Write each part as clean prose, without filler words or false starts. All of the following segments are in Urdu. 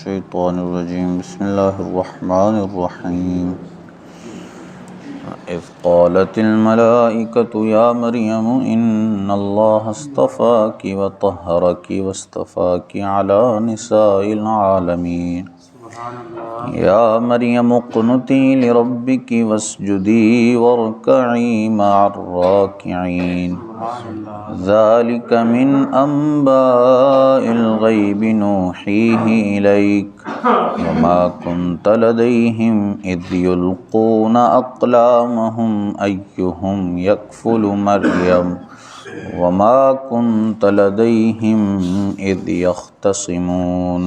الشيطان الرجيم بسم الله الرحمن الرحيم إذ قالت الملائكة يا مريم إن الله اصطفاك وطهرك واصطفاك على نساء العالمين يا مريم اقنتي لربك واسجدي واركعي مع الراكعين ذلك من أنباء الغيب نوحيه إليك وما كنت لديهم إذ يلقون أقلامهم أيهم يكفل مريم وما كنت لديهم إذ يختصمون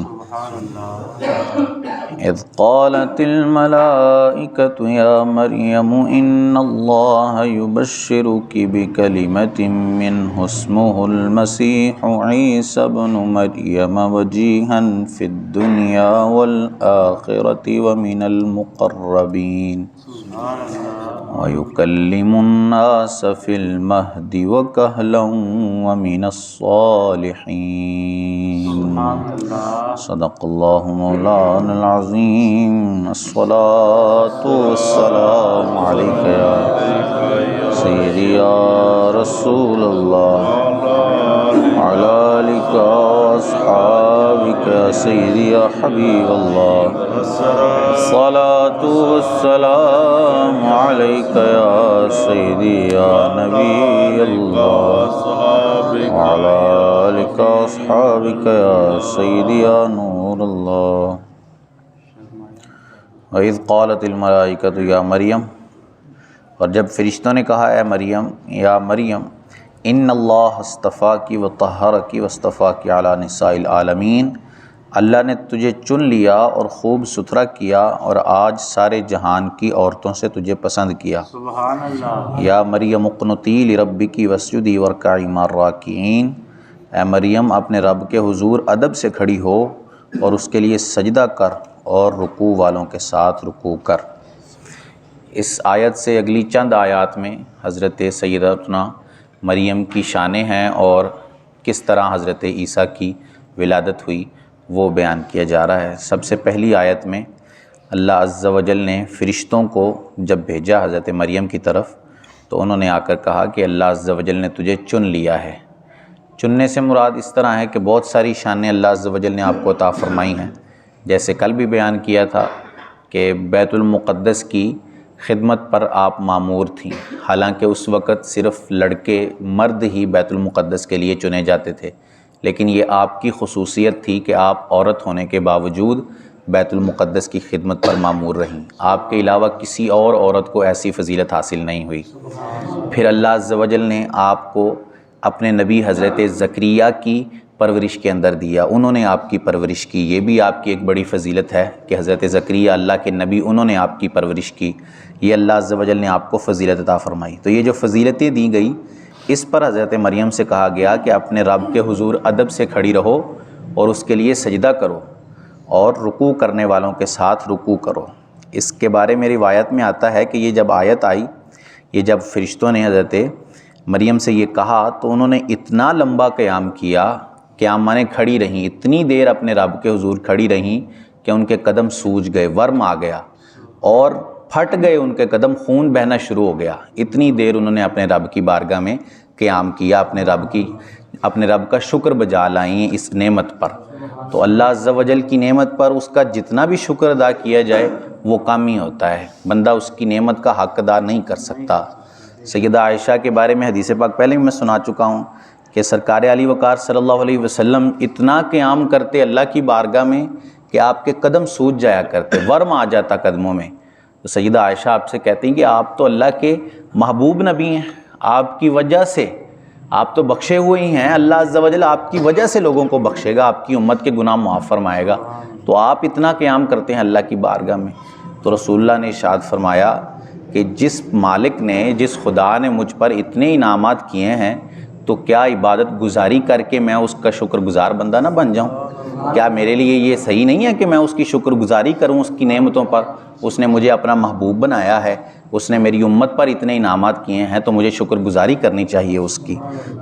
إذ قالت الملائكة يا مريم إن الله يبشرك بكلمة منه اسمه المسيح عيسى ابن مريم وجيها في الدنيا والآخرة ومن المقربين ويكلم الناس في المهد وكهلا ومن الصالحين صدق الله مولانا العظيم الصلاة والسلام عليك يا سيدي يا رسول الله وعلى آلك وأصحابك يا سيدي يا حبيب الله الصلاة والسلام عليك يا سيدي يا نبي الله وعلى آلك وأصحابك يا سيدي يا نور الله وإذ قالت الملائكة يا مريم، اور جب فرشتوں نے کہا اے مریم، یا مریم ان اللہ اصطفاکی وطہرکی واصطفاکی علی نساء العالمین، اللہ نے تجھے چن لیا اور خوب ستھرا کیا اور آج سارے جہان کی عورتوں سے تجھے پسند کیا۔ سبحان اللہ۔ یا مریم اقنتی لربکی واسجدی وارکعی مع الراکعین، اے مریم اپنے رب کے حضور ادب سے کھڑی ہو اور اس کے لیے سجدہ کر اور رکوع والوں کے ساتھ رکوع کر۔ اس آیت سے اگلی چند آیات میں حضرت سیدتنا مریم کی شانیں ہیں اور کس طرح حضرت عیسیٰ کی ولادت ہوئی وہ بیان کیا جا رہا ہے۔ سب سے پہلی آیت میں اللہ عز و جل نے فرشتوں کو جب بھیجا حضرت مریم کی طرف تو انہوں نے آ کر کہا کہ اللہ عز و جل نے تجھے چن لیا ہے۔ چننے سے مراد اس طرح ہے کہ بہت ساری شانیں اللہ عز و جل نے آپ کو عطا فرمائی ہیں، جیسے کل بھی بیان کیا تھا کہ بیت المقدس کی خدمت پر آپ مامور تھیں، حالانکہ اس وقت صرف لڑکے مرد ہی بیت المقدس کے لیے چنے جاتے تھے، لیکن یہ آپ کی خصوصیت تھی کہ آپ عورت ہونے کے باوجود بیت المقدس کی خدمت پر مامور رہیں۔ آپ کے علاوہ کسی اور عورت کو ایسی فضیلت حاصل نہیں ہوئی۔ پھر اللہ عز و جل نے آپ کو اپنے نبی حضرت زکریا کی پرورش کے اندر دیا، انہوں نے آپ کی پرورش کی۔ یہ بھی آپ کی ایک بڑی فضیلت ہے کہ حضرت زکریا اللہ کے نبی، انہوں نے آپ کی پرورش کی، یہ اللہ عز و جل نے آپ کو فضیلت عطا فرمائی۔ تو یہ جو فضیلتیں دی گئی اس پر حضرت مریم سے کہا گیا کہ اپنے رب کے حضور ادب سے کھڑی رہو اور اس کے لیے سجدہ کرو اور رکوع کرنے والوں کے ساتھ رکوع کرو۔ اس کے بارے میں روایت میں آتا ہے کہ یہ جب آیت آئی، یہ جب فرشتوں نے حضرت مریم سے یہ کہا تو انہوں نے اتنا لمبا قیام کیا، قیام مانے کھڑی رہیں، اتنی دیر اپنے رب کے حضور کھڑی رہیں کہ ان کے قدم سوج گئے، ورم آ گیا اور پھٹ گئے ان کے قدم، خون بہنا شروع ہو گیا۔ اتنی دیر انہوں نے اپنے رب کی بارگاہ میں قیام کیا، اپنے رب کا شکر بجا لائیں اس نعمت پر۔ تو اللہ عز و جل کی نعمت پر اس کا جتنا بھی شکر ادا کیا جائے وہ کم ہی ہوتا ہے، بندہ اس کی نعمت کا حق ادا نہیں کر سکتا۔ سیدہ عائشہ کے بارے میں حدیث پاک پہلے بھی میں سنا چکا ہوں کہ سرکار علی وقار صلی اللہ علیہ وسلم اتنا قیام کرتے اللہ کی بارگاہ میں کہ آپ کے قدم سوج جایا کرتے، ورم آ جاتا قدموں میں۔ تو سیدہ عائشہ آپ سے کہتی ہیں کہ آپ تو اللہ کے محبوب نبی ہیں، آپ کی وجہ سے آپ تو بخشے ہوئے ہی ہیں، اللہ عز و جل آپ کی وجہ سے لوگوں کو بخشے گا، آپ کی امت کے گناہ معاف فرمائے گا، تو آپ اتنا قیام کرتے ہیں اللہ کی بارگاہ میں۔ تو رسول اللہ نے ارشاد فرمایا کہ جس مالک نے، جس خدا نے مجھ پر اتنے انعامات کیے ہیں تو کیا عبادت گزاری کر کے میں اس کا شکر گزار بندہ نہ بن جاؤں؟ کیا میرے لیے یہ صحیح نہیں ہے کہ میں اس کی شکر گزاری کروں اس کی نعمتوں پر؟ اس نے مجھے اپنا محبوب بنایا ہے، اس نے میری امت پر اتنے انعامات کیے ہیں تو مجھے شکر گزاری کرنی چاہیے اس کی۔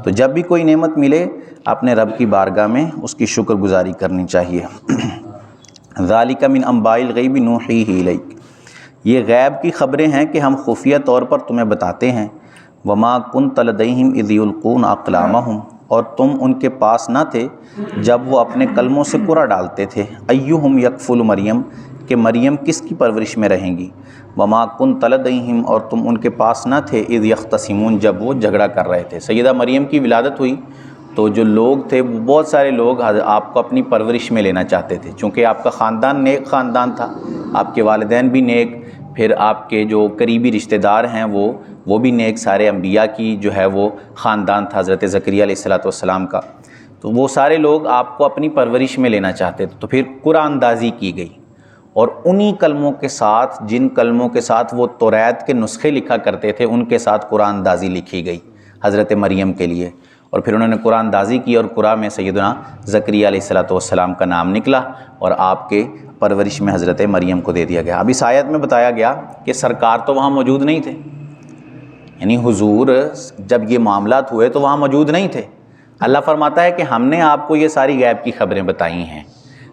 تو جب بھی کوئی نعمت ملے اپنے رب کی بارگاہ میں اس کی شکر گزاری کرنی چاہیے۔ ذالک من انباء الغیب نوحیہ الیک، یہ غیب کی خبریں ہیں کہ ہم خفیہ طور پر تمہیں بتاتے ہیں۔ وما کنت لدیہم اذ یلقون اقلامہم، اور تم ان کے پاس نہ تھے جب وہ اپنے قلموں سے قرعہ ڈالتے تھے، ایہم یکفل مریم، کہ مریم کس کی پرورش میں رہیں گی۔ وما کنت لدیہم، اور تم ان کے پاس نہ تھے اذ یختصمون، جب وہ جھگڑا کر رہے تھے۔ سیدہ مریم کی ولادت ہوئی تو جو لوگ تھے وہ بہت سارے لوگ آپ کو اپنی پرورش میں لینا چاہتے تھے، چونکہ آپ کا خاندان نیک خاندان تھا، آپ کے والدین بھی نیک، پھر آپ کے جو قریبی رشتہ دار ہیں وہ بھی نیک، سارے انبیاء کی جو ہے وہ خاندان تھا حضرت زکریا علیہ السلام کا، تو وہ سارے لوگ آپ کو اپنی پرورش میں لینا چاہتے تھے۔ تو پھر قرآن اندازی کی گئی، اور انہی کلموں کے ساتھ، جن کلموں کے ساتھ وہ توریت کے نسخے لکھا کرتے تھے، ان کے ساتھ قرآن اندازی لکھی گئی حضرت مریم کے لیے، اور پھر انہوں نے قرآن اندازی کی، اور قرآن میں سیدنا زکریا علیہ السلام کا نام نکلا، اور آپ کے پرورش میں حضرت مریم کو دے دیا گیا۔ اب اس آیت میں بتایا گیا کہ سرکار تو وہاں موجود نہیں تھے، یعنی حضور جب یہ معاملات ہوئے تو وہاں موجود نہیں تھے۔ اللہ فرماتا ہے کہ ہم نے آپ کو یہ ساری غیب کی خبریں بتائی ہیں،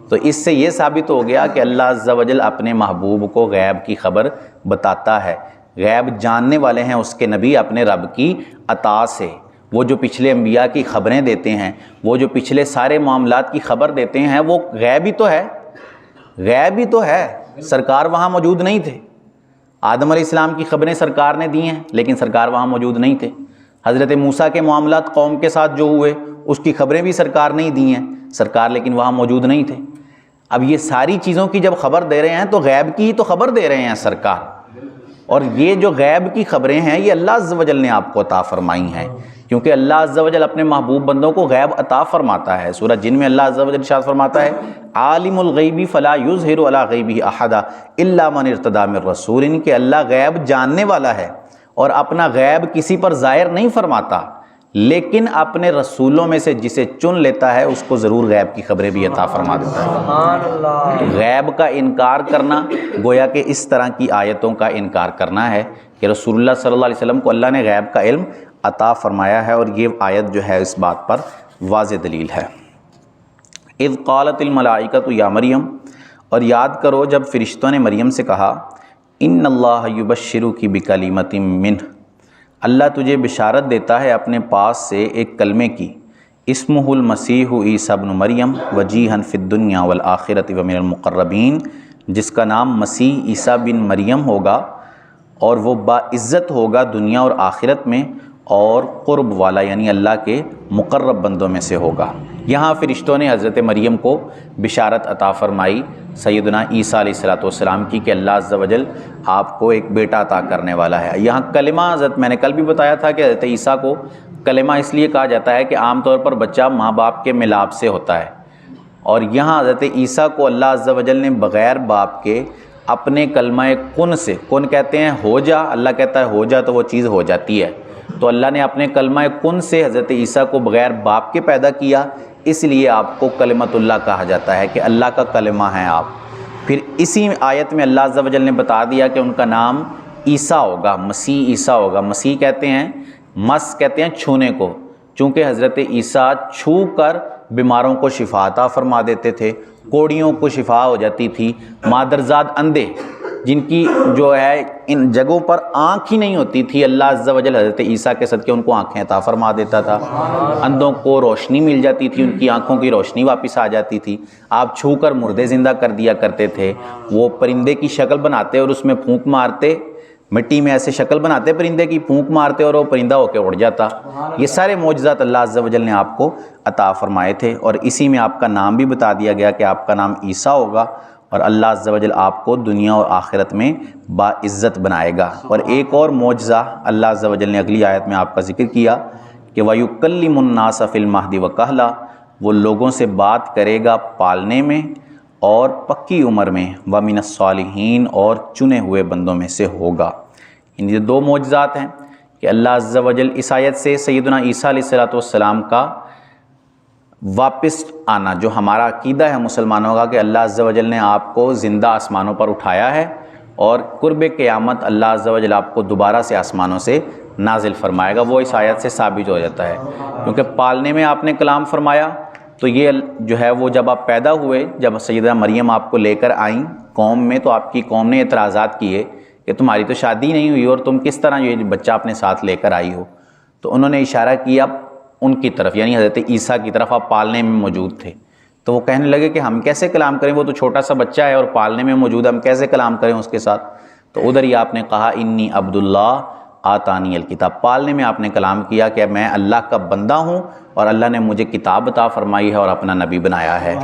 تو اس سے یہ ثابت ہو گیا کہ اللہ عز و جل اپنے محبوب کو غیب کی خبر بتاتا ہے۔ غیب جاننے والے ہیں اس کے نبی اپنے رب کی عطا سے، وہ جو پچھلے انبیاء کی خبریں دیتے ہیں، وہ جو پچھلے سارے معاملات کی خبر دیتے ہیں، وہ غیب ہی تو ہے، غیب ہی تو ہے۔ سرکار وہاں موجود نہیں تھے، آدم علیہ السلام کی خبریں سرکار نے دی ہیں لیکن سرکار وہاں موجود نہیں تھے۔ حضرت موسیٰ کے معاملات قوم کے ساتھ جو ہوئے اس کی خبریں بھی سرکار نے دی ہیں، سرکار لیکن وہاں موجود نہیں تھے۔ اب یہ ساری چیزوں کی جب خبر دے رہے ہیں تو غیب کی ہی تو خبر دے رہے ہیں سرکار، اور یہ جو غیب کی خبریں ہیں یہ اللہ عز و جل نے آپ کو عطا فرمائی ہیں، کیونکہ اللہ عز و جل اپنے محبوب بندوں کو غیب عطا فرماتا ہے۔ سورہ جن میں اللہ عز و جل ارشاد فرماتا ہے عالم الغیب فلا یظہر علی غیبہ احدا الا من ارتضی من رسول، ان کہ اللہ غیب جاننے والا ہے اور اپنا غیب کسی پر ظاہر نہیں فرماتا، لیکن اپنے رسولوں میں سے جسے چن لیتا ہے اس کو ضرور غیب کی خبریں بھی عطا فرما دیتا ہے۔ سبحان اللہ۔ تو غیب کا انکار کرنا گویا کہ اس طرح کی آیتوں کا انکار کرنا ہے کہ رسول اللہ صلی اللہ علیہ وسلم کو اللہ نے غیب کا علم عطا فرمایا ہے، اور یہ آیت جو ہے اس بات پر واضح دلیل ہے۔ اذ قالت الملائکۃ یا مریم، اور یاد کرو جب فرشتوں نے مریم سے کہا ان اللہ یبشرک بکلمۃ منہ، اللہ تجھے بشارت دیتا ہے اپنے پاس سے ایک کلمے کی، اسمہ المسیح عیسیٰ ابن مریم وجیہا فی الدنیا والآخرۃ ومن المقربین، جس کا نام مسیح عیسیٰ بن مریم ہوگا اور وہ باعزت ہوگا دنیا اور آخرت میں، اور قرب والا یعنی اللہ کے مقرب بندوں میں سے ہوگا۔ یہاں فرشتوں نے حضرت مریم کو بشارت عطا فرمائی سیدنا عیسیٰ علیہ السلام کی کہ اللہ عز و جل آپ کو ایک بیٹا عطا کرنے والا ہے۔ یہاں کلمہ حضرت میں نے کل بھی بتایا تھا کہ حضرت عیسیٰ کو کلمہ اس لیے کہا جاتا ہے کہ عام طور پر بچہ ماں باپ کے ملاپ سے ہوتا ہے، اور یہاں حضرت عیسیٰ کو اللہ عز و جل نے بغیر باپ کے اپنے کلمہ کن سے، کن کہتے ہیں ہو جا، اللہ کہتا ہے ہو جا تو وہ چیز ہو جاتی ہے، تو اللہ نے اپنے کلمہ کن سے حضرت عیسیٰ کو بغیر باپ کے پیدا کیا، اس لیے آپ کو کلمۃ اللہ کہا جاتا ہے کہ اللہ کا کلمہ ہیں آپ۔ پھر اسی آیت میں اللہ عز و جل نے بتا دیا کہ ان کا نام عیسیٰ ہوگا، مسیح عیسیٰ ہوگا۔ مسیح کہتے ہیں، مس کہتے ہیں چھونے کو، چونکہ حضرت عیسیٰ چھو کر بیماروں کو شفا عطا فرما دیتے تھے، کوڑیوں کو شفا ہو جاتی تھی، مادرزاد اندھے جن کی جو ہے ان جگہوں پر آنکھ ہی نہیں ہوتی تھی، اللہ عز و جل حضرت عیسیٰ کے صدقے ان کو آنکھیں عطا فرما دیتا تھا، اندھوں کو روشنی مل جاتی تھی، ان کی آنکھوں کی روشنی واپس آ جاتی تھی، آپ چھو کر مردے زندہ کر دیا کرتے تھے، وہ پرندے کی شکل بناتے اور اس میں پھونک مارتے، مٹی میں ایسے شکل بناتے پرندے کی، پھونک مارتے اور وہ پرندہ ہو کے اڑ جاتا۔ یہ سارے معجزات اللہ عز و جل نے آپ کو عطا فرمائے تھے، اور اسی میں آپ کا نام بھی بتا دیا گیا کہ آپ کا نام عیسیٰ ہوگا، اور اللہ عز و جل آپ کو دنیا اور آخرت میں باعزت بنائے گا۔ اور ایک اور معجزہ اللہ عز و جل نے اگلی آیت میں آپ کا ذکر کیا کہ وَيُكَلِّمُ النَّاسَ فِي الْمَهْدِ وَكَهْلًا، وہ لوگوں سے بات کرے گا پالنے میں اور پکی عمر میں، وَمِنَ الصَّالِحِينَ اور چنے ہوئے بندوں میں سے ہوگا۔ یہ دو معجزات ہیں کہ اللہ عز و جل اس آیت سے سیدنا عیسیٰ علیہ السلام کا واپس آنا، جو ہمارا عقیدہ ہے مسلمانوں کا کہ اللہ عز و جل نے آپ کو زندہ آسمانوں پر اٹھایا ہے، اور قرب قیامت اللہ عز و جل آپ کو دوبارہ سے آسمانوں سے نازل فرمائے گا، وہ اس آیت سے ثابت ہو جاتا ہے، کیونکہ پالنے میں آپ نے کلام فرمایا، تو یہ جو ہے وہ جب آپ پیدا ہوئے، جب سیدہ مریم آپ کو لے کر آئیں قوم میں، تو آپ کی قوم نے اعتراضات کیے کہ تمہاری تو شادی نہیں ہوئی اور تم کس طرح یہ بچہ اپنے ساتھ لے کر آئی ہو؟ تو انہوں نے اشارہ کیا ان کی طرف، یعنی حضرت عیسیٰ کی طرف، آپ پالنے میں موجود تھے۔ تو وہ کہنے لگے کہ ہم کیسے کلام کریں، وہ تو چھوٹا سا بچہ ہے اور پالنے میں موجود ہے، ہم کیسے کلام کریں اس کے ساتھ؟ تو ادھر ہی آپ نے کہا انی عبداللہ آتانی الکتاب، پالنے میں آپ نے کلام کیا کہ میں اللہ کا بندہ ہوں اور اللہ نے مجھے کتاب عطا فرمائی ہے اور اپنا نبی بنایا ہے۔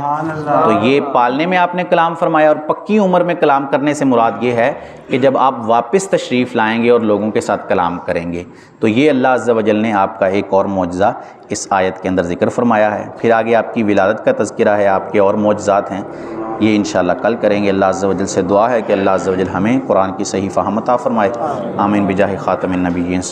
تو یہ پالنے میں آپ نے کلام فرمایا، اور پکی عمر میں کلام کرنے سے مراد یہ ہے کہ جب آپ واپس تشریف لائیں گے اور لوگوں کے ساتھ کلام کریں گے۔ تو یہ اللہ عز و جل نے آپ کا ایک اور معجزہ اس آیت کے اندر ذکر فرمایا ہے۔ پھر آگے آپ کی ولادت کا تذکرہ ہے، آپ کے اور معجزات ہیں، یہ انشاءاللہ کل کریں گے۔ اللہ عز و جل سے دعا ہے کہ اللہ عز و جل ہمیں قرآن کی صحیح فہم عطا فرمائے۔ آمین بجاہ خاتم النبیین۔